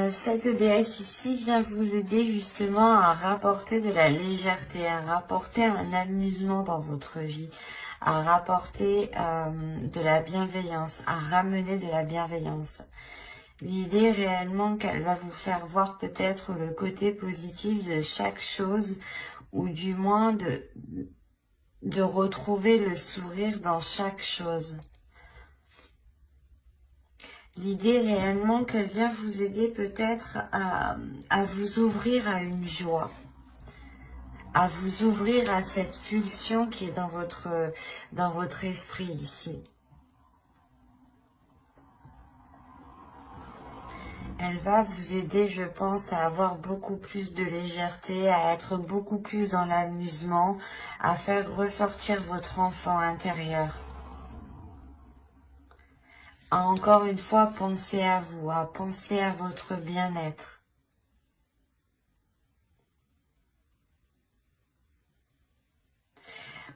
Cette déesse ici vient vous aider justement à rapporter de la légèreté, à rapporter un amusement dans votre vie, à rapporter de la bienveillance, à ramener de la bienveillance. L'idée réellement qu'elle va vous faire voir peut-être le côté positif de chaque chose, ou du moins de retrouver le sourire dans chaque chose. L'idée réellement qu'elle vient vous aider peut-être à vous ouvrir à une joie, à vous ouvrir à cette pulsion qui est dans votre esprit ici. Elle va vous aider, je pense, à avoir beaucoup plus de légèreté, à être beaucoup plus dans l'amusement, à faire ressortir votre enfant intérieur. À encore une fois penser à vous, à penser à votre bien-être.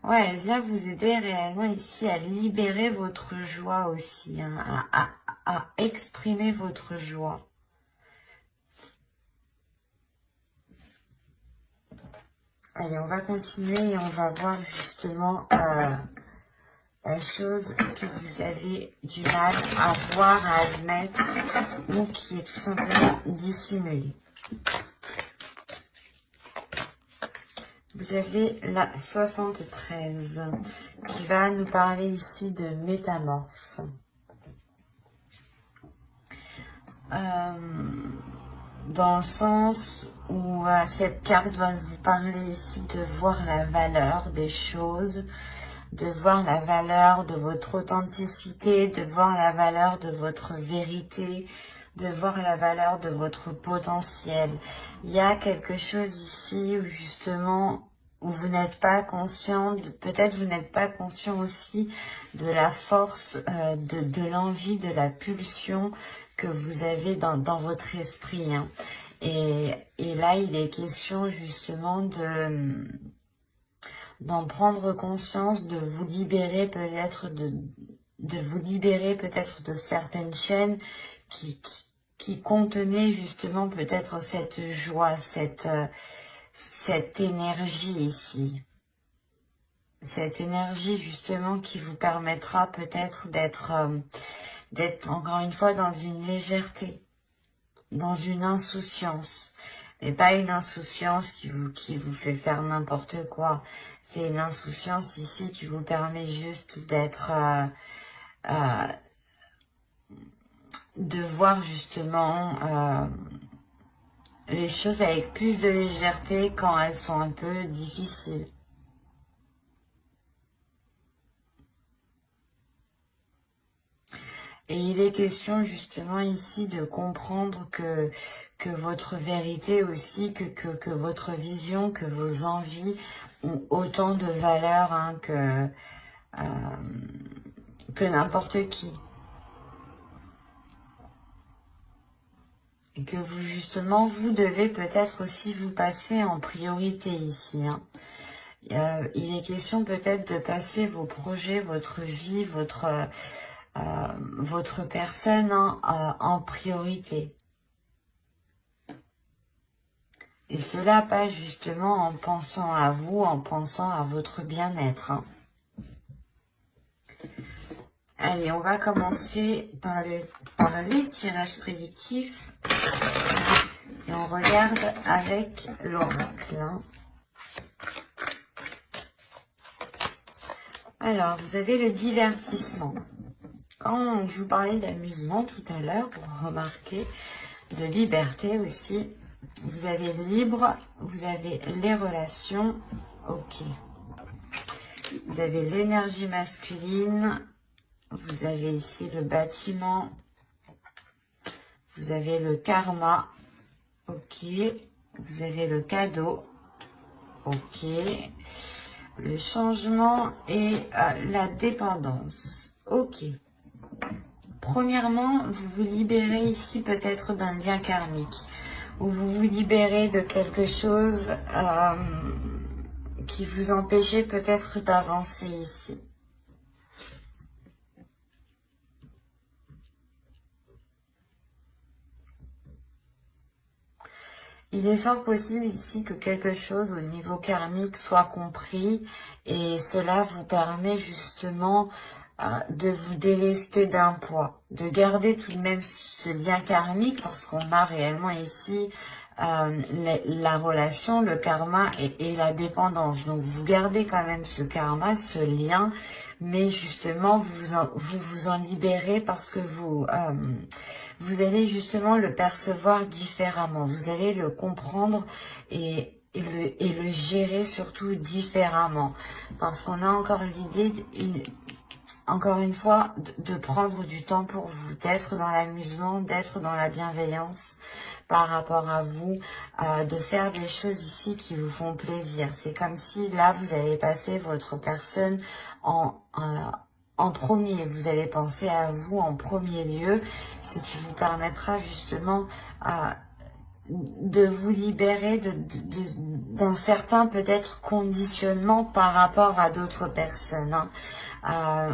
Ouais, elle vient vous aider réellement ici à libérer votre joie aussi, hein, à exprimer votre joie. Allez, on va continuer et on va voir justement la chose que vous avez du mal à voir, à admettre, ou qui est tout simplement dissimulée. Vous avez la 73 qui va nous parler ici de métamorphe. Dans le sens où cette carte va vous parler ici de voir la valeur des choses, de voir la valeur de votre authenticité, de voir la valeur de votre vérité, de voir la valeur de votre potentiel. Il y a quelque chose ici où justement, où vous n'êtes pas conscient, peut-être vous n'êtes pas conscient aussi de la force, de l'envie, de la pulsion que vous avez dans votre esprit. Hein. Et là, il est question justement d'en prendre conscience, de vous libérer peut-être de certaines chaînes qui contenaient justement peut-être cette joie, cette énergie ici. Cette énergie justement qui vous permettra peut-être d'être encore une fois dans une légèreté, dans une insouciance. Mais pas une insouciance qui vous fait faire n'importe quoi. C'est une insouciance ici qui vous permet juste d'être, de voir justement les choses avec plus de légèreté quand elles sont un peu difficiles. Et il est question justement ici de comprendre que votre vérité aussi, que votre vision, que vos envies ont autant de valeur hein, que n'importe qui. Et que vous justement, vous devez peut-être aussi vous passer en priorité ici. Hein. Il est question peut-être de passer vos projets, votre vie, votre personne hein, en priorité. Et cela passe justement en pensant à vous, en pensant à votre bien-être. Hein. Allez, on va commencer par les tirages prédictifs. Et on regarde avec l'oracle. Hein. Alors, vous avez le divertissement. Quand je vous parlais d'amusement tout à l'heure, pour remarquer, de liberté aussi, vous avez libre, vous avez les relations, ok. Vous avez l'énergie masculine, vous avez ici le bâtiment, vous avez le karma, ok. Vous avez le cadeau, ok. Le changement et la dépendance, ok. Premièrement, vous vous libérez ici peut-être d'un lien karmique, ou vous vous libérez de quelque chose qui vous empêchait peut-être d'avancer ici. Il est fort possible ici que quelque chose au niveau karmique soit compris et cela vous permet justement de vous délester d'un poids, de garder tout de même ce lien karmique lorsqu'on a réellement ici la relation, le karma et la dépendance. Donc vous gardez quand même ce karma, ce lien, mais justement vous vous en libérez parce que vous allez justement le percevoir différemment. Vous allez le comprendre et le gérer surtout différemment. Parce qu'on a encore l'idée, encore une fois, de prendre du temps pour vous, d'être dans l'amusement, d'être dans la bienveillance par rapport à vous, de faire des choses ici qui vous font plaisir. C'est comme si là, vous avez passé votre personne en premier. Vous allez penser à vous en premier lieu, ce qui vous permettra justement de vous libérer d'un certain peut-être conditionnement par rapport à d'autres personnes. Hein.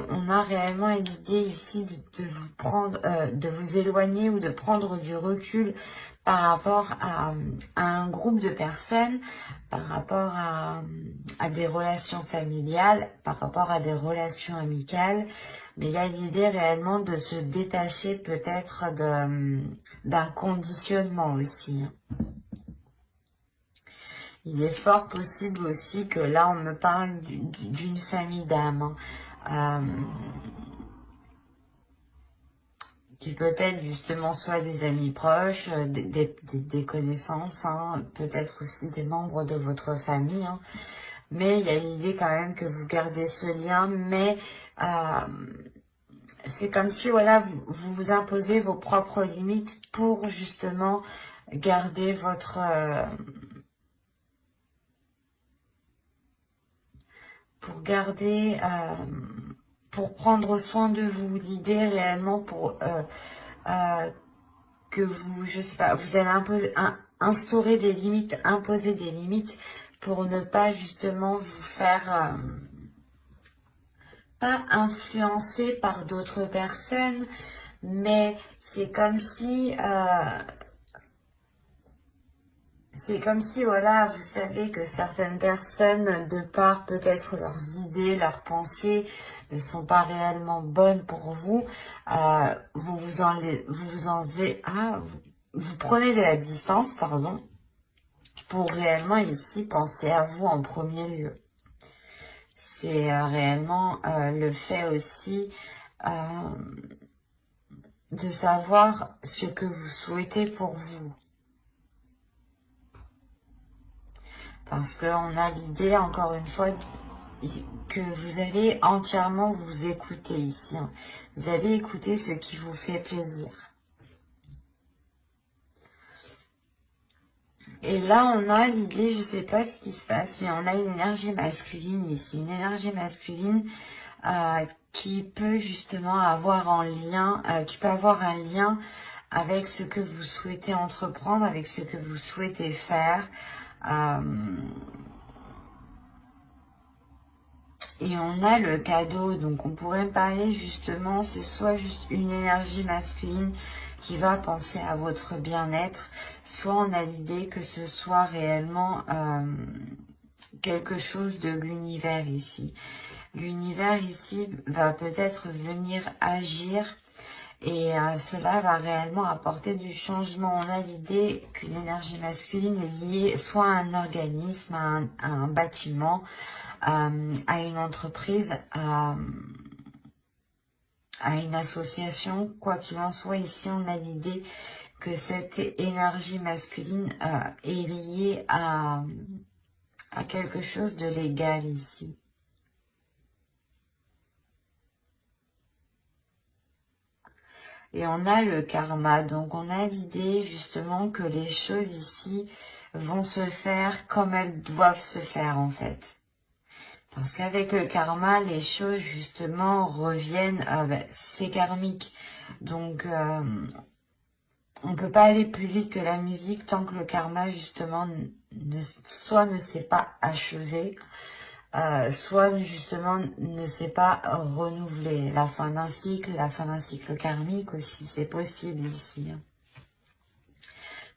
On a réellement l'idée ici de vous prendre, de vous éloigner ou de prendre du recul par rapport à un groupe de personnes, par rapport à des relations familiales, par rapport à des relations amicales. Mais il y a l'idée réellement de se détacher peut-être d'un conditionnement aussi. Il est fort possible aussi que là, on me parle d'une famille d'âmes. Qui peut-être justement soit des amis proches, des connaissances, hein, peut-être aussi des membres de votre famille. Hein. Mais il y a l'idée quand même que vous gardez ce lien, mais c'est comme si voilà, vous imposez vos propres limites pour justement garder votre... pour prendre soin de vous. L'idée réellement pour que vous, je sais pas, vous allez instaurer des limites, imposer des limites pour ne pas justement vous faire pas influencer par d'autres personnes, mais c'est comme si voilà, vous savez que certaines personnes, de par peut-être leurs idées, leurs pensées, ne sont pas réellement bonnes pour vous. Vous prenez de la distance, pardon, pour réellement ici penser à vous en premier lieu. C'est réellement le fait aussi de savoir ce que vous souhaitez pour vous. Parce qu'on a l'idée, encore une fois, que vous allez entièrement vous écouter ici. Hein. Vous allez écouter ce qui vous fait plaisir. Et là, on a l'idée, je ne sais pas ce qui se passe, mais on a une énergie masculine ici. Une énergie masculine qui peut justement avoir un lien avec ce que vous souhaitez entreprendre, avec ce que vous souhaitez faire. Et on a le cadeau, donc on pourrait parler justement, c'est soit juste une énergie masculine qui va penser à votre bien-être, soit on a l'idée que ce soit réellement quelque chose de l'univers ici. L'univers ici va peut-être venir agir et cela va réellement apporter du changement. On a l'idée qu'une énergie masculine est liée soit à un organisme, à un bâtiment, à une entreprise, à une association. Quoi qu'il en soit, ici on a l'idée que cette énergie masculine est liée à quelque chose de légal ici. Et on a le karma, donc on a l'idée justement que les choses ici vont se faire comme elles doivent se faire en fait. Parce qu'avec le karma, les choses justement reviennent, c'est karmique. Donc on peut pas aller plus vite que la musique tant que le karma justement soit ne s'est pas achevé, soit justement ne s'est pas renouvelé. La fin d'un cycle karmique aussi, c'est possible ici.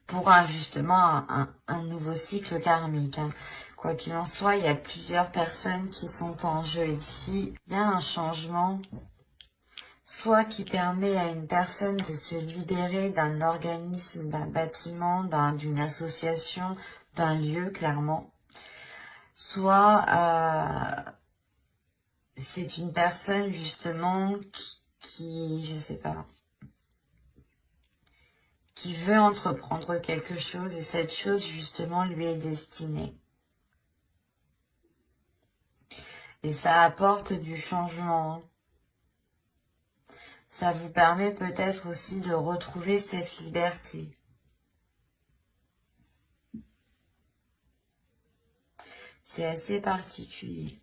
pour justement un nouveau cycle karmique. Hein. Quoi qu'il en soit, il y a plusieurs personnes qui sont en jeu ici. Il y a un changement, soit qui permet à une personne de se libérer d'un organisme, d'un bâtiment, d'une association, d'un lieu, clairement. Soit c'est une personne justement qui, je sais pas, qui veut entreprendre quelque chose et cette chose justement lui est destinée. Et ça apporte du changement. Ça vous permet peut-être aussi de retrouver cette liberté. C'est assez particulier.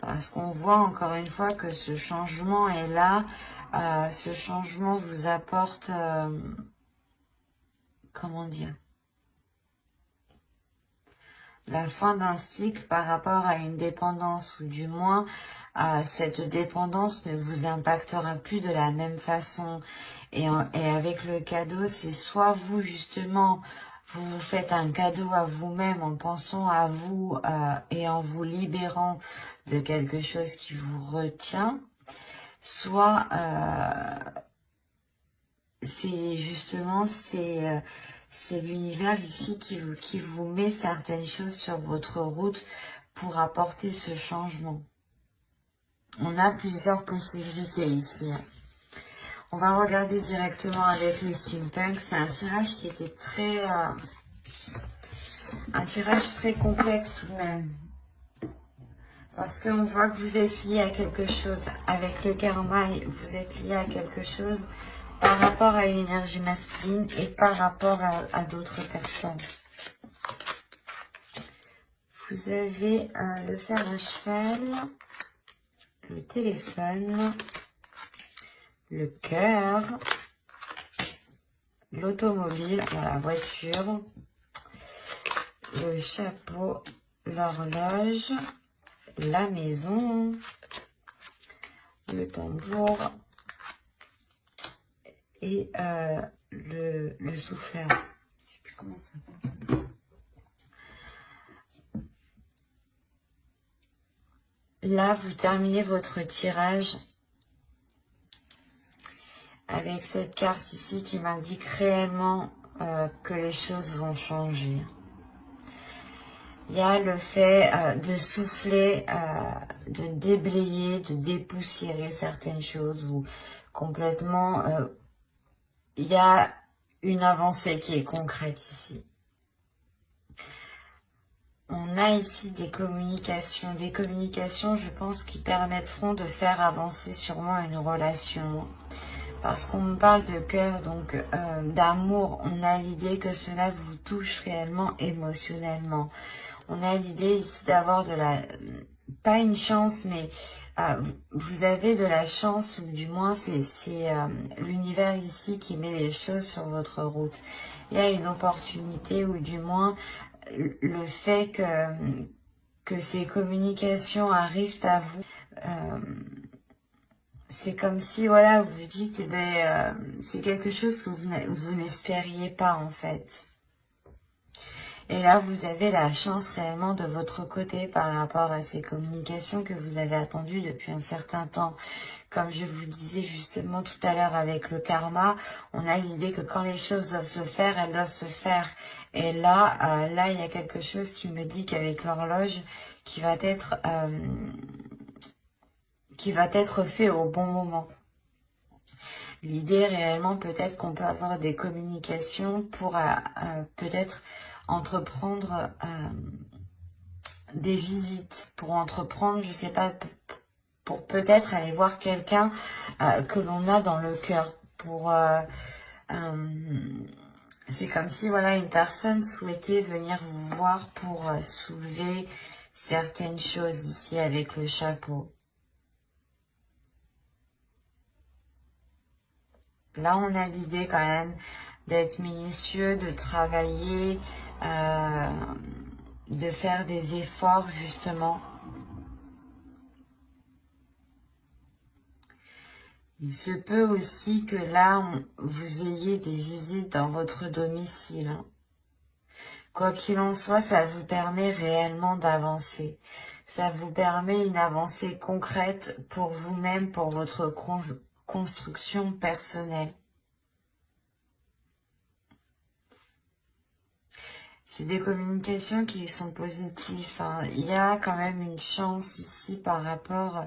Parce qu'on voit encore une fois que ce changement est là. Ce changement vous apporte, comment dire, la fin d'un cycle par rapport à une dépendance, ou du moins, cette dépendance ne vous impactera plus de la même façon. Et avec le cadeau, c'est soit vous, justement, vous faites un cadeau à vous-même en pensant à vous et en vous libérant de quelque chose qui vous retient, soit c'est justement, c'est l'univers ici qui vous met certaines choses sur votre route pour apporter ce changement. On a plusieurs possibilités ici. On va regarder directement avec le steampunk. C'est un tirage qui était très... un tirage très complexe tout de même. Parce qu'on voit que vous êtes lié à quelque chose. Avec le karma, vous êtes lié à quelque chose par rapport à une énergie masculine et par rapport à d'autres personnes. Vous avez le fer à cheval, le téléphone, le cœur, l'automobile, la voiture, le chapeau, l'horloge, la maison, le tambour et le souffleur. Je sais plus comment ça s'appelle. Là, vous terminez votre tirage avec cette carte ici qui m'indique réellement que les choses vont changer. Il y a le fait de souffler, de déblayer, de dépoussiérer certaines choses ou complètement... il y a une avancée qui est concrète ici. On a ici des communications, je pense, qui permettront de faire avancer sûrement une relation. Parce qu'on me parle de cœur, donc d'amour, on a l'idée que cela vous touche réellement émotionnellement. On a l'idée ici d'avoir de la... pas une chance, mais vous avez de la chance, ou du moins c'est l'univers ici qui met les choses sur votre route. Il y a une opportunité, ou du moins le fait que ces communications arrivent à vous. C'est comme si, voilà, vous vous dites, eh ben, c'est quelque chose que vous n'espériez pas, en fait. Et là, vous avez la chance réellement de votre côté par rapport à ces communications que vous avez attendues depuis un certain temps. Comme je vous disais justement tout à l'heure avec le karma, on a l'idée que quand les choses doivent se faire, elles doivent se faire. Et là, il y a quelque chose qui me dit qu'avec l'horloge, qui va être fait au bon moment. L'idée réellement, peut-être qu'on peut avoir des communications pour peut-être entreprendre des visites, pour entreprendre, je sais pas, pour peut-être aller voir quelqu'un que l'on a dans le cœur. C'est comme si, voilà, une personne souhaitait venir vous voir pour soulever certaines choses ici avec le chapeau. Là, on a l'idée quand même d'être minutieux, de travailler, de faire des efforts justement. Il se peut aussi que là, vous ayez des visites dans votre domicile, hein. Quoi qu'il en soit, ça vous permet réellement d'avancer. Ça vous permet une avancée concrète pour vous-même, pour votre construction personnelle. C'est des communications qui sont positives, hein. Il y a quand même une chance ici par rapport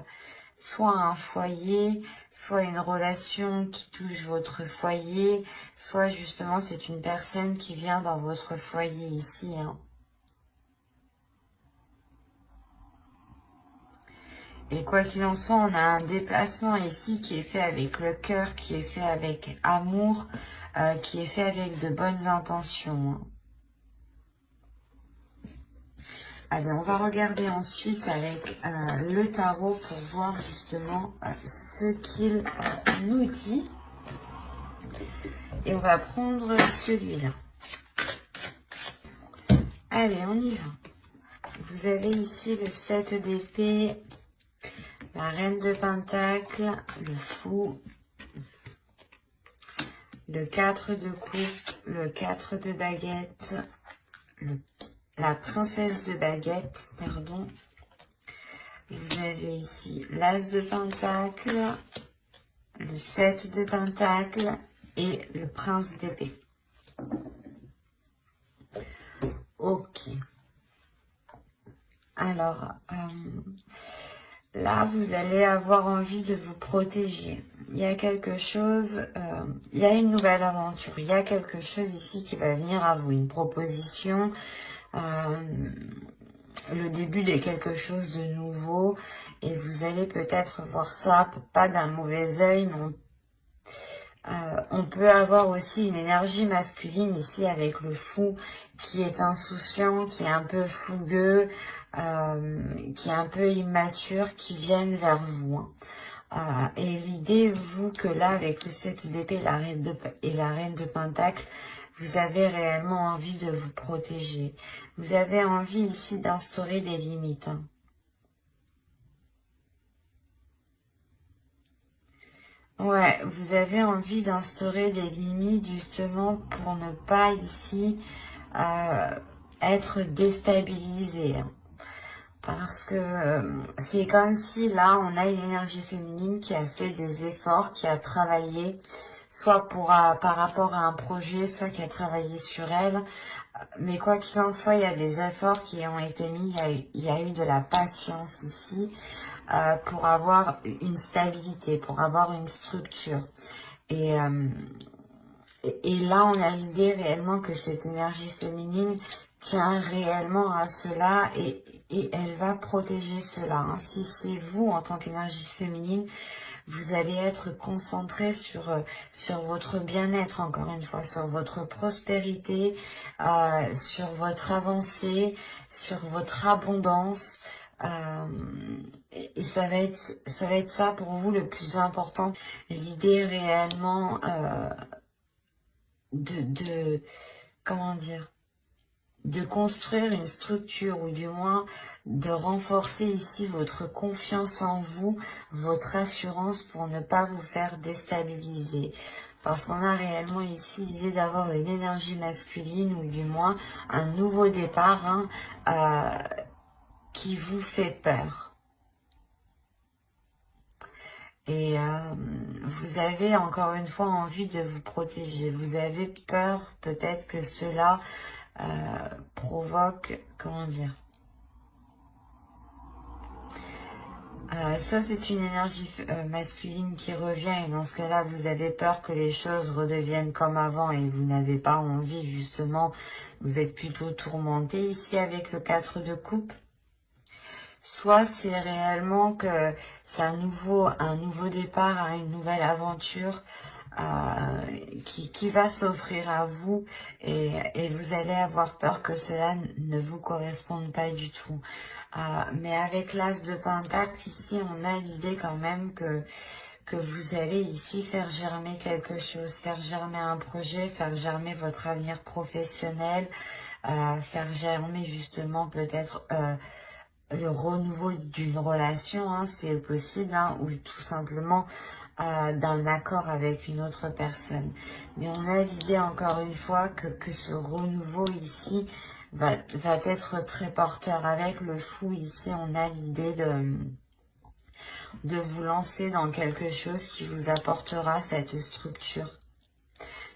soit à un foyer, soit une relation qui touche votre foyer, soit justement c'est une personne qui vient dans votre foyer ici, hein. Et quoi qu'il en soit, on a un déplacement ici qui est fait avec le cœur, qui est fait avec amour, qui est fait avec de bonnes intentions, hein. Allez, on va regarder ensuite avec le tarot pour voir justement ce qu'il nous dit. Et on va prendre celui-là. Allez, on y va. Vous avez ici le 7 d'épée, la reine de pentacle, le fou, le 4 de coupe, le 4 de baguette, la princesse de baguette, pardon. Vous avez ici l'as de pentacle, le 7 de pentacle et le prince d'épée. Ok. Alors, là, vous allez avoir envie de vous protéger. Il y a quelque chose, il y a une nouvelle aventure. Il y a quelque chose ici qui va venir à vous, une proposition, le début de quelque chose de nouveau. Et vous allez peut-être voir ça, pas d'un mauvais œil, mais on peut avoir aussi une énergie masculine ici avec le fou qui est insouciant, qui est un peu fougueux, qui est un peu immature, qui viennent vers vous, hein. Et l'idée, vous, que là, avec le 7 d'épée et la reine de pentacle, vous avez réellement envie de vous protéger. Vous avez envie ici d'instaurer des limites, hein. Ouais, vous avez envie d'instaurer des limites justement pour ne pas ici être déstabilisé, hein. Parce que c'est comme si là, on a une énergie féminine qui a fait des efforts, qui a travaillé, soit par rapport à un projet, soit qui a travaillé sur elle. Mais quoi qu'il en soit, il y a des efforts qui ont été mis, il y a eu de la patience ici pour avoir une stabilité, pour avoir une structure. Et là, on a l'idée réellement que cette énergie féminine tient réellement à cela et elle va protéger cela, hein. Si c'est vous, en tant qu'énergie féminine, vous allez être concentré sur votre bien-être, encore une fois, sur votre prospérité, sur votre avancée, sur votre abondance. Et ça va être ça pour vous le plus important. L'idée réellement comment dire, de construire une structure ou du moins de renforcer ici votre confiance en vous, votre assurance pour ne pas vous faire déstabiliser. Parce qu'on a réellement ici l'idée d'avoir une énergie masculine ou du moins un nouveau départ, hein, qui vous fait peur. Et vous avez encore une fois envie de vous protéger. Vous avez peur peut-être que cela provoque, comment dire, soit c'est une énergie masculine qui revient et dans ce cas-là, vous avez peur que les choses redeviennent comme avant et vous n'avez pas envie justement, vous êtes plutôt tourmenté ici avec le 4 de coupe. Soit c'est réellement que c'est un nouveau départ, hein, une nouvelle aventure qui va s'offrir à vous et vous allez avoir peur que cela ne vous corresponde pas du tout. Mais avec l'as de pentacle, ici, on a l'idée quand même que vous allez ici faire germer quelque chose, faire germer un projet, faire germer votre avenir professionnel, faire germer justement peut-être le renouveau d'une relation, hein, c'est possible, hein, ou tout simplement d'un accord avec une autre personne. Mais on a l'idée encore une fois que ce renouveau ici va être très porteur. Avec le fou ici, on a l'idée de vous lancer dans quelque chose qui vous apportera cette structure,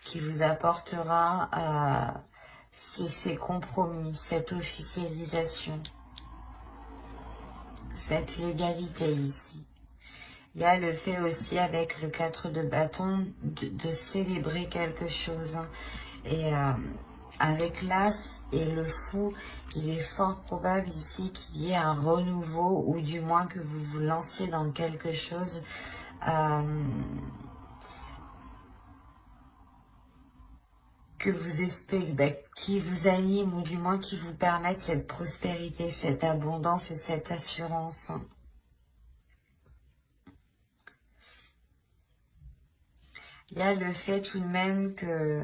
qui vous apportera ces compromis, cette officialisation, cette légalité ici. Il y a le fait aussi avec le 4 de bâton de célébrer quelque chose. Hein. Et avec l'as et le fou, il est fort probable ici qu'il y ait un renouveau ou du moins que vous vous lanciez dans quelque chose que vous espérez, qui vous anime ou du moins qui vous permette cette prospérité, cette abondance et cette assurance. Il y a le fait tout de même que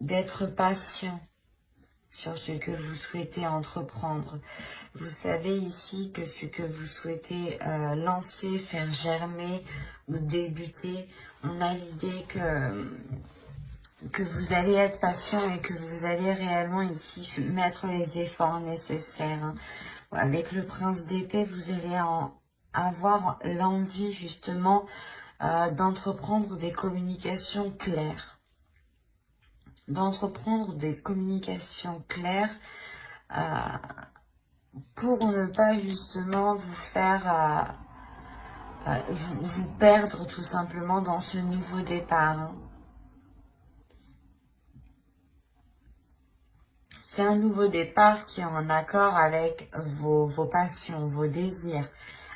d'être patient sur ce que vous souhaitez entreprendre. Vous savez ici que ce que vous souhaitez lancer, faire germer ou débuter, on a l'idée que vous allez être patient et que vous allez réellement ici mettre les efforts nécessaires. Hein. Avec le prince d'épée, vous allez avoir l'envie justement d'entreprendre des communications claires. D'entreprendre des communications claires pour ne pas justement vous faire vous perdre tout simplement dans ce nouveau départ. Hein. C'est un nouveau départ qui est en accord avec vos passions, vos désirs,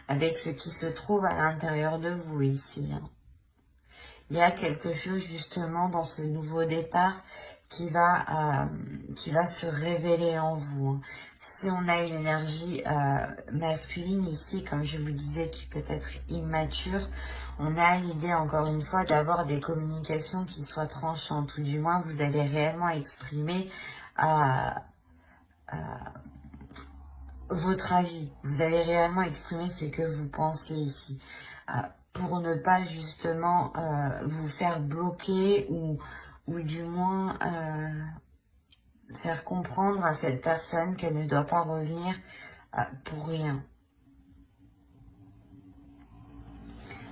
avec ce qui se trouve à l'intérieur de vous ici. Hein. Il y a quelque chose justement dans ce nouveau départ qui va se révéler en vous. Hein. Si on a une énergie masculine ici, comme je vous disais, qui peut être immature, on a l'idée encore une fois d'avoir des communications qui soient tranchantes, ou du moins vous allez réellement exprimer votre avis. Vous allez réellement exprimer ce que vous pensez ici. Pour ne pas justement vous faire bloquer ou du moins faire comprendre à cette personne qu'elle ne doit pas revenir pour rien.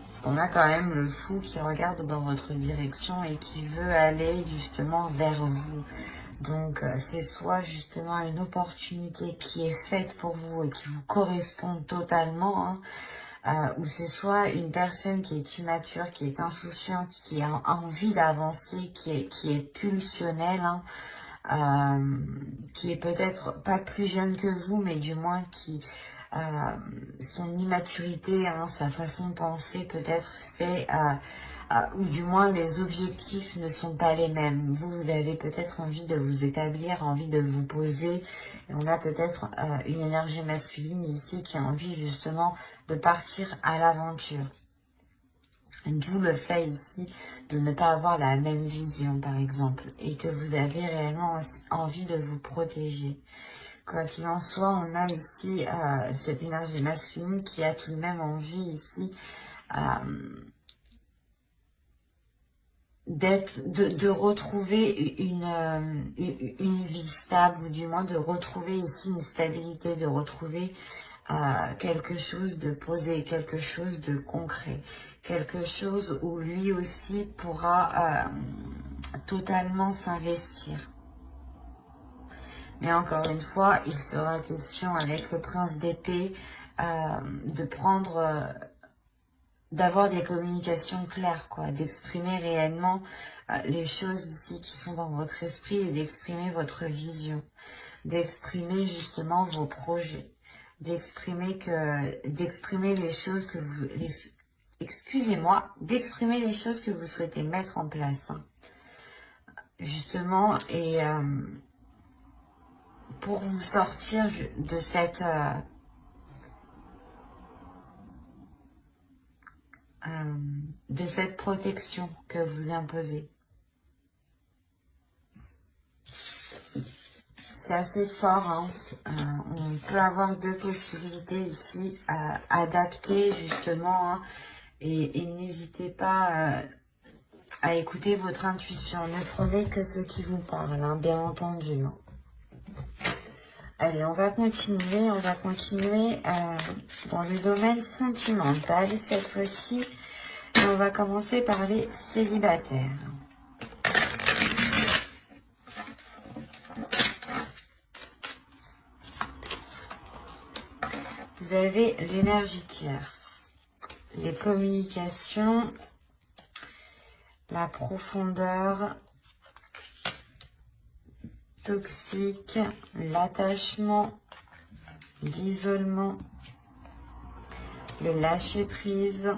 Parce qu'on a quand même le fou qui regarde dans votre direction et qui veut aller justement vers vous. Donc c'est soit justement une opportunité qui est faite pour vous et qui vous correspond totalement, hein, ou c'est soit une personne qui est immature, qui est insouciante, qui a envie d'avancer, qui est pulsionnelle, hein, qui est peut-être pas plus jeune que vous, mais du moins qui son immaturité, hein, sa façon de penser peut-être fait, ou du moins les objectifs ne sont pas les mêmes. Vous avez peut-être envie de vous établir, envie de vous poser. Et on a peut-être une énergie masculine ici qui a envie justement de partir à l'aventure. D'où le fait ici de ne pas avoir la même vision, par exemple, et que vous avez réellement envie de vous protéger. Quoi qu'il en soit, on a ici cette énergie masculine qui a tout de même envie ici de retrouver une vie stable, ou du moins de retrouver ici une stabilité, de retrouver quelque chose de posé, quelque chose de concret, quelque chose où lui aussi pourra totalement s'investir. Mais encore une fois, il sera question avec le prince d'épée d'avoir des communications claires, quoi, d'exprimer réellement les choses ici qui sont dans votre esprit et d'exprimer votre vision, d'exprimer justement vos projets, d'exprimer les choses que vous, excusez-moi, d'exprimer les choses que vous souhaitez mettre en place, hein, justement, et pour vous sortir de cette protection que vous imposez. c'est assez fort, hein. On peut avoir deux possibilités ici à adapter justement, hein, et n'hésitez pas à écouter votre intuition. Ne prenez que ce qui vous parle, hein, bien entendu. Hein. Allez, on va continuer dans le domaine sentimental cette fois-ci. Et on va commencer par les célibataires. Vous avez l'énergie tierce, les communications, la profondeur, toxique, l'attachement, l'isolement, le lâcher-prise,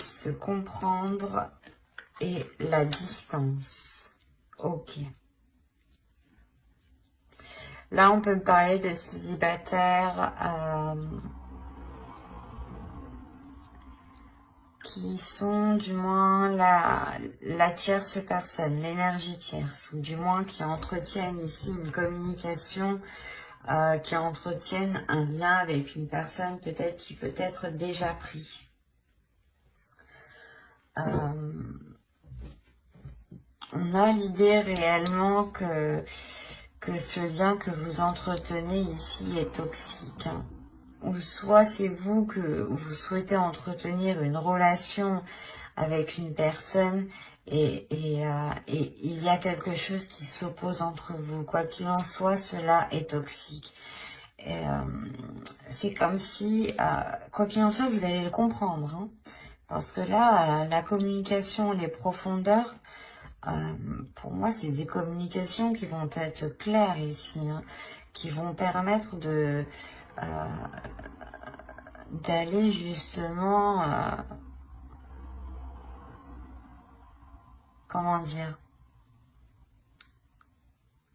se comprendre et la distance. Ok. Là, on peut me parler de célibataires qui sont du moins la tierce personne, l'énergie tierce, ou du moins qui entretiennent ici une communication, qui entretiennent un lien avec une personne peut-être qui peut être déjà pris. On a l'idée réellement que ce lien que vous entretenez ici est toxique, hein. Ou soit c'est vous que vous souhaitez entretenir une relation avec une personne et il y a quelque chose qui s'oppose entre vous. Quoi qu'il en soit, cela est toxique. C'est comme si, quoi qu'il en soit, vous allez le comprendre, hein, parce que là, la communication, les profondeurs, pour moi, c'est des communications qui vont être claires ici, hein, qui vont permettre de d'aller justement, comment dire,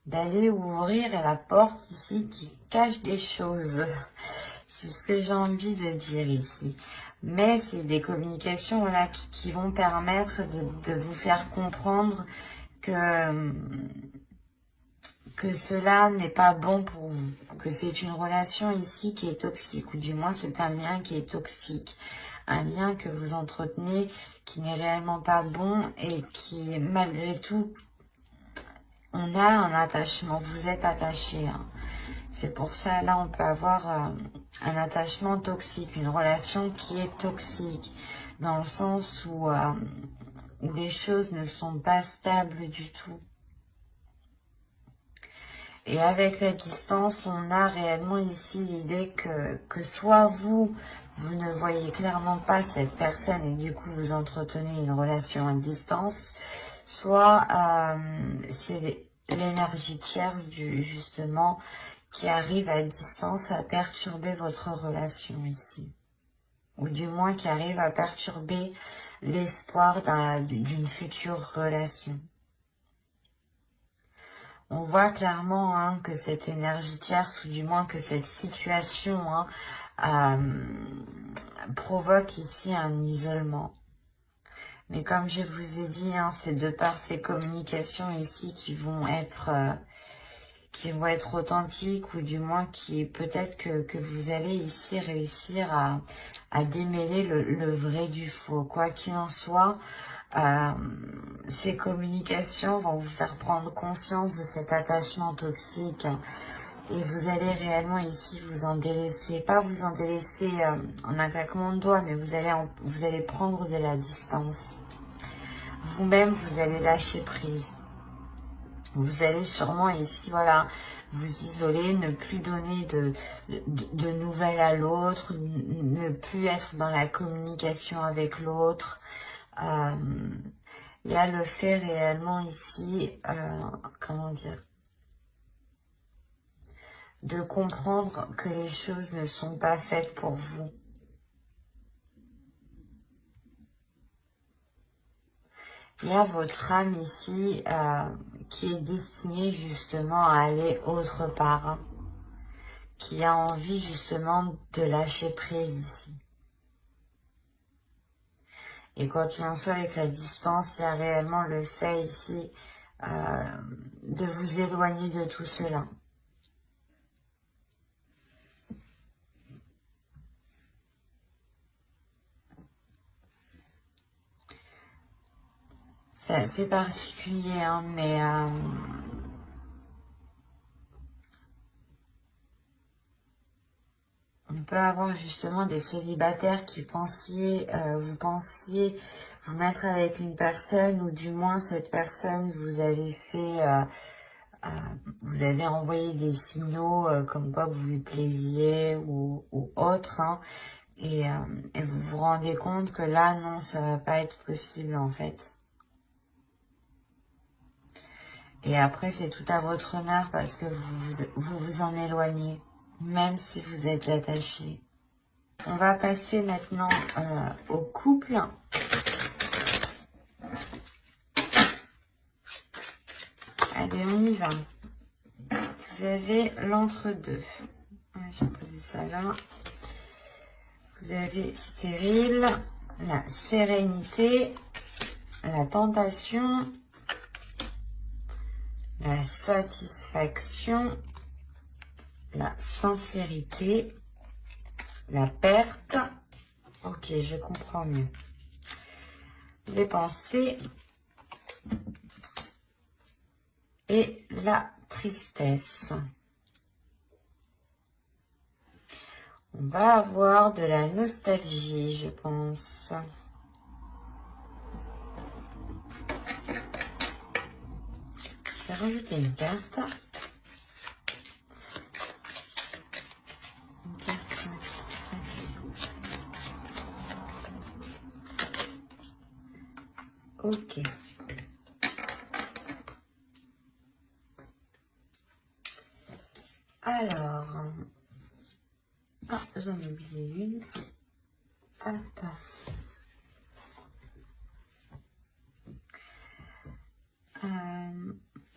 d'aller ouvrir la porte ici qui cache des choses. C'est ce que j'ai envie de dire ici. Mais c'est des communications là qui vont permettre de vous faire comprendre que cela n'est pas bon pour vous, que c'est une relation ici qui est toxique, ou du moins c'est un lien qui est toxique, un lien que vous entretenez qui n'est réellement pas bon et qui, malgré tout, on a un attachement, vous êtes attaché, hein. C'est pour ça, là, on peut avoir un attachement toxique, une relation qui est toxique, dans le sens où les choses ne sont pas stables du tout. Et avec la distance, on a réellement ici l'idée que soit vous ne voyez clairement pas cette personne et du coup vous entretenez une relation à distance, soit c'est l'énergie tierce justement qui arrive à distance à perturber votre relation ici. Ou du moins qui arrive à perturber l'espoir d'une future relation. On voit clairement, hein, que cette énergie tierce, ou du moins que cette situation, hein, provoque ici un isolement. Mais comme je vous ai dit, hein, c'est de par ces communications ici qui vont être authentiques, ou du moins qui peut-être que vous allez ici réussir à démêler le vrai du faux. Quoi qu'il en soit, ces communications vont vous faire prendre conscience de cet attachement toxique et vous allez réellement ici vous en délaisser, pas vous en délaisser en un claquement de doigts, mais vous allez prendre de la distance. Vous-même, vous allez lâcher prise. Vous allez sûrement ici, voilà, vous isoler, ne plus donner de nouvelles à l'autre, ne plus être dans la communication avec l'autre. Il y a le fait réellement ici, comment dire, de comprendre que les choses ne sont pas faites pour vous. Il y a votre âme ici qui est destinée justement à aller autre part, hein, qui a envie justement de lâcher prise ici. Et quoi qu'il en soit, avec la distance, il y a réellement le fait ici de vous éloigner de tout cela. C'est assez particulier, hein, mais on peut avoir justement des célibataires qui vous pensiez vous mettre avec une personne, ou du moins cette personne vous avez fait, vous avez envoyé des signaux comme quoi vous lui plaisiez ou autre, hein, et vous vous rendez compte que là, non, ça va pas être possible en fait. Et après, c'est tout à votre honneur parce que vous en éloignez, même si vous êtes attaché. On va passer maintenant au couple. Allez, on y va. Vous avez l'entre-deux. Je vais poser ça là. Vous avez stérile, la sérénité, la tentation, la satisfaction, la sincérité, la perte. Ok, je comprends mieux. Les pensées et la tristesse. On va avoir de la nostalgie, je pense. Je vais rajouter une carte. Une carte satisfaction. Ok. Alors, j'en ai oublié une. Hop.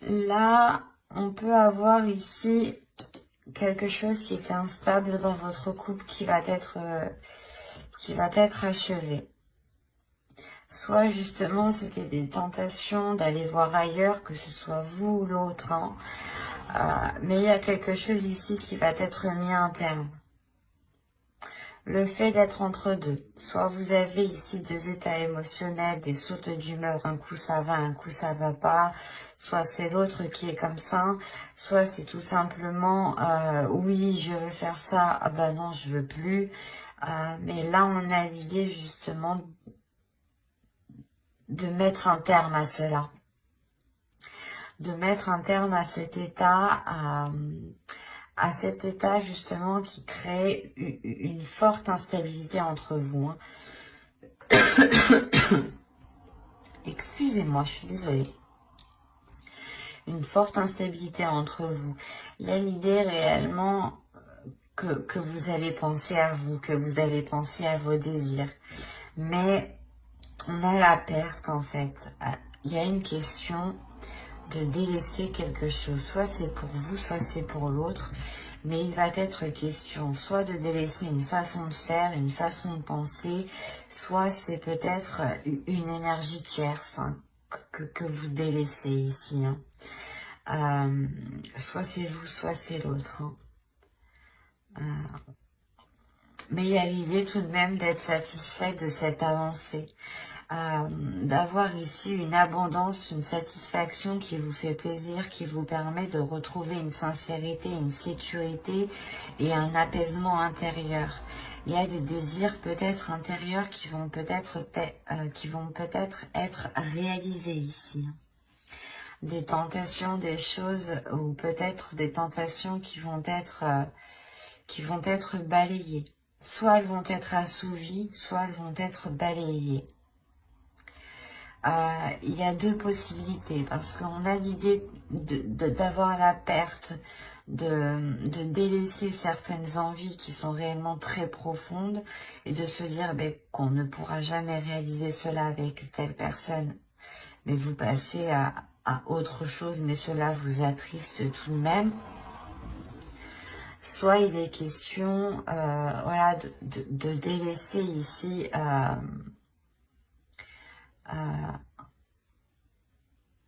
Là, on peut avoir ici quelque chose qui était instable dans votre couple qui va être achevé. Soit justement, c'était des tentations d'aller voir ailleurs, que ce soit vous ou l'autre, hein. Mais il y a quelque chose ici qui va être mis à un terme. Le fait d'être entre deux. Soit vous avez ici deux états émotionnels, des sautes d'humeur, un coup ça va, un coup ça va pas. Soit c'est l'autre qui est comme ça. Soit c'est tout simplement, oui, je veux faire ça, ah ben non, je veux plus. Mais là, on a l'idée justement de mettre un terme à cela. De mettre un terme à cet état, à cet état justement qui crée une forte instabilité entre vous, hein. Excusez-moi, je suis désolée. Une forte instabilité entre vous. Là, l'idée réellement que vous allez penser à vous, que vous allez penser à vos désirs. Mais on a la perte en fait. Il y a une question de délaisser quelque chose. Soit c'est pour vous, soit c'est pour l'autre. Mais il va être question soit de délaisser une façon de faire, une façon de penser, soit c'est peut-être une énergie tierce, hein, que vous délaissez ici, hein. Soit c'est vous, soit c'est l'autre, hein. Mais il y a l'idée tout de même d'être satisfait de cette avancée. D'avoir ici une abondance, une satisfaction qui vous fait plaisir, qui vous permet de retrouver une sincérité, une sécurité et un apaisement intérieur. Il y a des désirs peut-être intérieurs qui vont peut-être être réalisés ici. Des tentations, des choses, ou peut-être des tentations qui vont être balayées. Soit elles vont être assouvies, soit elles vont être balayées. Il y a deux possibilités, parce qu'on a l'idée d'avoir la perte, de délaisser certaines envies qui sont réellement très profondes, et de se dire qu'on ne pourra jamais réaliser cela avec telle personne, mais vous passez à autre chose, mais cela vous attriste tout de même. Soit il est question voilà, de délaisser ici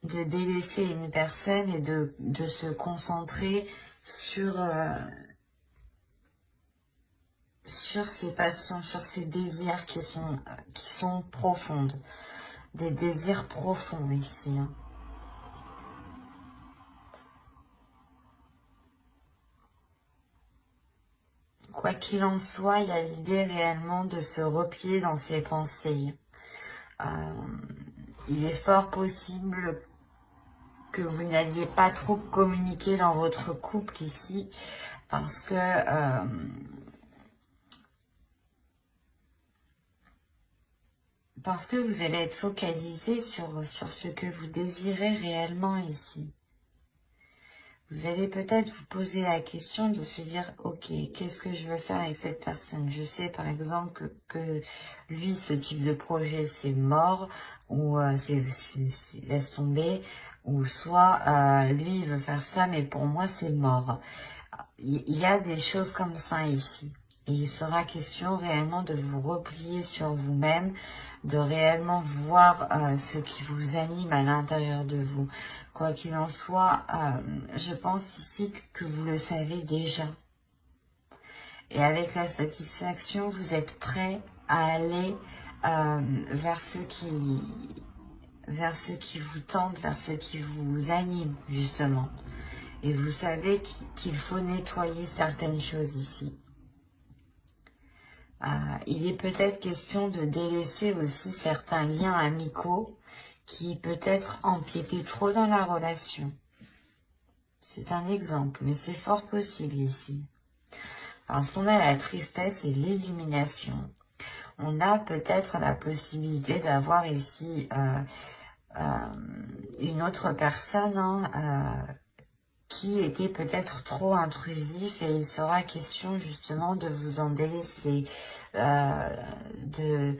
de délaisser une personne et de se concentrer sur ses passions, sur ses désirs qui sont profondes. Des désirs profonds ici. Hein. Quoi qu'il en soit, il y a l'idée réellement de se replier dans ses pensées. Il est fort possible que vous n'alliez pas trop communiquer dans votre couple ici, parce que vous allez être focalisé sur ce que vous désirez réellement ici. Vous allez peut-être vous poser la question de se dire, ok, qu'est-ce que je veux faire avec cette personne? Je sais par exemple que lui, ce type de projet, c'est mort, ou laisse tomber, ou soit lui, il veut faire ça, mais pour moi, c'est mort. Il y a des choses comme ça ici. Et il sera question réellement de vous replier sur vous-même, de réellement voir ce qui vous anime à l'intérieur de vous. Quoi qu'il en soit, je pense ici que vous le savez déjà. Et avec la satisfaction, vous êtes prêt à aller vers ce qui vous tente, vers ce qui vous anime, justement. Et vous savez qu'il faut nettoyer certaines choses ici. Il est peut-être question de délaisser aussi certains liens amicaux qui peut-être empiétaient trop dans la relation. C'est un exemple, mais c'est fort possible ici. Parce qu'on a la tristesse et l'illumination. On a peut-être la possibilité d'avoir ici une autre personne qui était peut-être trop intrusif et il sera question justement de vous en délaisser, de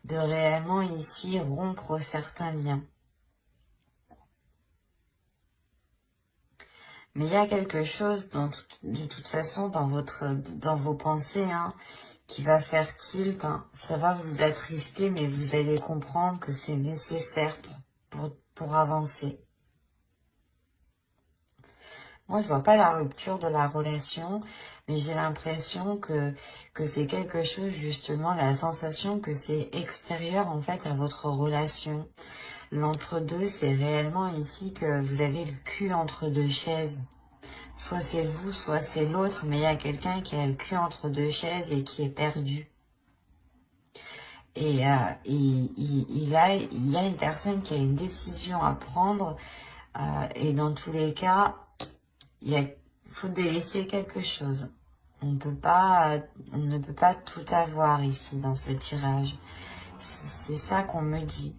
réellement ici rompre certains liens. Mais il y a quelque chose de toute façon dans vos pensées qui va faire tilt. Ça va vous attrister, mais vous allez comprendre que c'est nécessaire pour avancer. Moi, je vois pas la rupture de la relation, mais j'ai l'impression que c'est quelque chose, justement, la sensation que c'est extérieur, en fait, à votre relation. L'entre-deux, c'est réellement ici que vous avez le cul entre deux chaises. Soit c'est vous, soit c'est l'autre, mais il y a quelqu'un qui a le cul entre deux chaises et qui est perdu. Et il y a une personne qui a une décision à prendre, et dans tous les cas, il faut délaisser quelque chose. On ne peut pas tout avoir ici dans ce tirage. C'est ça qu'on me dit.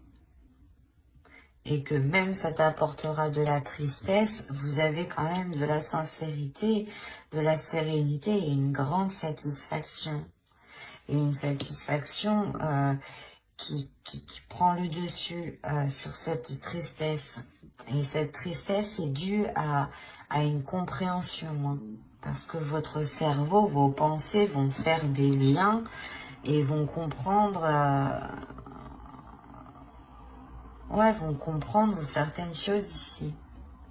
Et que même ça t'apportera de la tristesse, vous avez quand même de la sincérité, de la sérénité et une grande satisfaction. Et une satisfaction qui prend le dessus sur cette tristesse. Et cette tristesse est due à une compréhension. Parce que votre cerveau, vos pensées vont faire des liens et vont comprendre, vont comprendre certaines choses ici.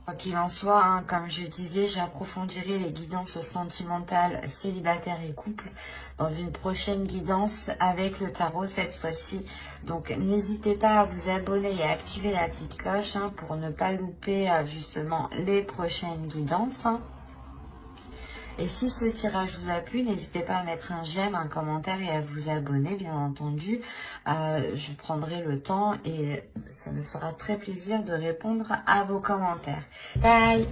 Quoi qu'il en soit, comme je disais, j'approfondirai les guidances sentimentales, célibataires et couple dans une prochaine guidance avec le tarot cette fois-ci. Donc n'hésitez pas à vous abonner et à activer la petite cloche pour ne pas louper justement les prochaines guidances. Et si ce tirage vous a plu, n'hésitez pas à mettre un j'aime, un commentaire et à vous abonner, bien entendu. Je prendrai le temps et ça me fera très plaisir de répondre à vos commentaires. Bye!